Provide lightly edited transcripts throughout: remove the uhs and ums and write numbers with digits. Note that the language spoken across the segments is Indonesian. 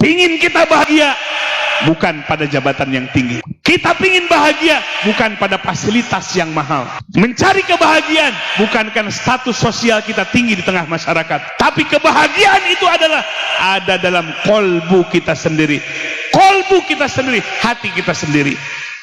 Pingin kita bahagia bukan pada jabatan yang tinggi. Kita pingin bahagia bukan pada fasilitas yang mahal. Mencari kebahagiaan bukan karena status sosial kita tinggi di tengah masyarakat, tapi kebahagiaan itu adalah ada dalam kolbu kita sendiri. Kolbu kita sendiri, hati kita sendiri.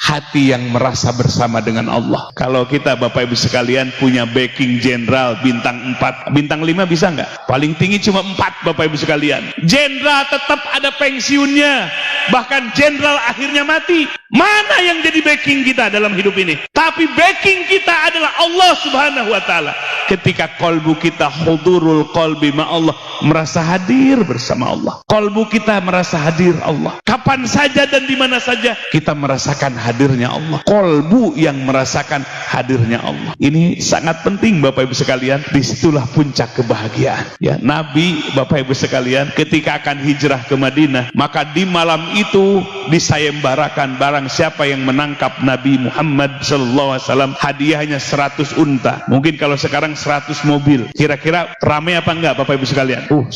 Hati yang merasa bersama dengan Allah. Kalau kita Bapak Ibu sekalian punya backing jenderal bintang 4, bintang 5 bisa nggak? Paling tinggi cuma 4 Bapak Ibu sekalian. Jenderal tetap ada pensiunnya, bahkan jenderal akhirnya mati. Mana yang jadi backing kita dalam hidup ini? Tapi backing kita adalah Allah Subhanahu wa Ta'ala. Ketika kolbu kita hudurul qalbi ma'allah, merasa hadir bersama Allah. Kolbu kita merasa hadir Allah. Kapan saja dan di mana saja kita merasakan hadirnya Allah. Kolbu yang merasakan hadirnya Allah. Ini sangat penting Bapak Ibu sekalian. Disitulah puncak kebahagiaan. Ya, Nabi Bapak Ibu sekalian ketika akan hijrah ke Madinah, maka di malam itu disayembarakan barang siapa yang menangkap Nabi Muhammad SAW, hadiahnya 100 unta. Mungkin kalau sekarang 100 mobil. Kira-kira ramai apa enggak Bapak Ibu sekalian? 100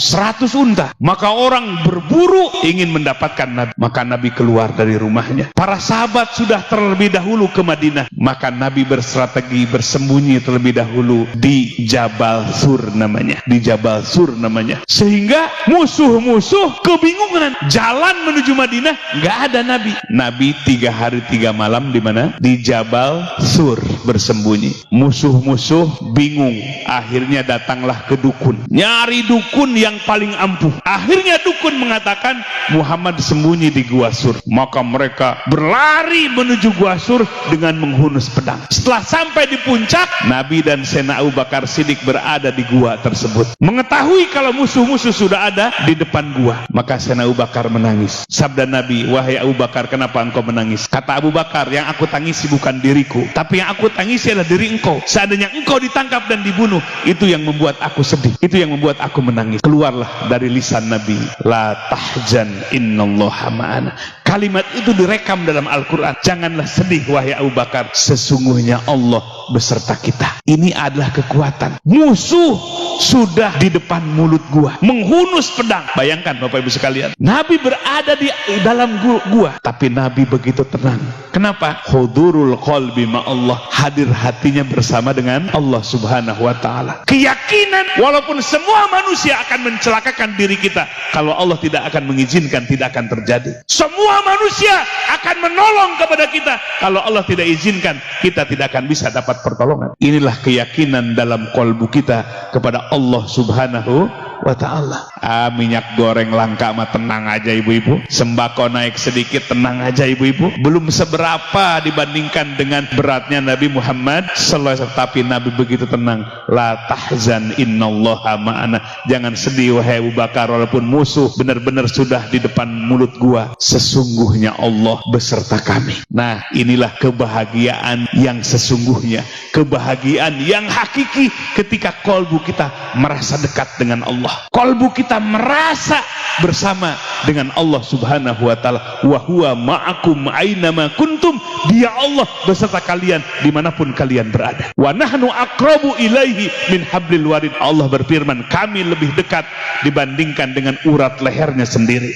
unta. Maka orang berburu ingin mendapatkan Nabi. Maka Nabi keluar dari rumahnya. Para sahabat sudah terlebih dahulu ke Madinah. Maka Nabi berstrategi bersembunyi terlebih dahulu di Jabal Sur namanya. Di Jabal Sur namanya. Sehingga musuh-musuh kebingungan. Jalan menuju Madinah nggak ada Nabi. Nabi 3 hari 3 malam di mana? Di Jabal Sur bersembunyi. Musuh-musuh bingung. Akhirnya datanglah ke dukun. Nyari dukun yang paling ampuh. Akhirnya dukun mengatakan Muhammad sembunyi di Gua Sur. Maka mereka berlari menuju Gua Sur dengan menghunus pedang. Setelah sampai di puncak, Nabi dan Sayyidina Abu Bakar Siddiq berada di gua tersebut. Mengetahui kalau musuh-musuh sudah ada di depan gua, maka Sayyidina Abu Bakar menangis. Sabda Nabi, wahai Abu Bakar, kenapa engkau menangis? Kata Abu Bakar, yang aku tangisi bukan diriku, tapi yang aku tangisi adalah diri engkau. Seandainya engkau ditangkap dan dibunuh, itu yang membuat aku sedih, itu yang membuat aku menangis. Keluarlah dari lisan Nabi, la tahzan innallaha ma'ana. Kalimat itu direkam dalam Al-Quran. Janganlah sedih wahai Abu Bakar, sesungguhnya Allah beserta kita. Ini adalah kekuatan. Musuh sudah di depan mulut gua, menghunus pedang. Bayangkan Bapak Ibu sekalian, Nabi berada di dalam gua, tapi Nabi begitu tenang. Kenapa? Hudurul qalbi ma'allah, hadir hatinya bersama dengan Allah Subhanahu wa Ta'ala. Keyakinan walaupun semua manusia akan mencelakakan diri kita, kalau Allah tidak akan mengizinkan, tidak akan terjadi. Semua manusia akan menolong kepada kita, kalau Allah tidak izinkan, kita tidak akan bisa dapat pertolongan. Inilah keyakinan dalam kolbu kita kepada Allah Subhanahu wa Ta'ala. Minyak goreng langka mah tenang aja ibu-ibu. Sembako naik sedikit tenang aja ibu-ibu. Belum seberapa dibandingkan dengan beratnya Nabi Muhammad sallallahu alaihi wasallam, tapi Nabi begitu tenang. La tahzan innallaha ma'ana. Jangan sedih wahai Abu Bakar, walaupun musuh benar-benar sudah di depan mulut gua, sesungguhnya Allah beserta kami. Nah, inilah kebahagiaan yang sesungguhnya, kebahagiaan yang hakiki ketika kolbu kita merasa dekat dengan Allah. Kolbu kita merasa bersama dengan Allah Subhanahu wa Ta'ala. Wa huwa ma'akum ainama kuntum. Dia Allah beserta kalian dimanapun kalian berada. Wa nahnu aqrabu ilaihi min hablil warid. Allah berfirman, kami lebih dekat dibandingkan dengan urat lehernya sendiri.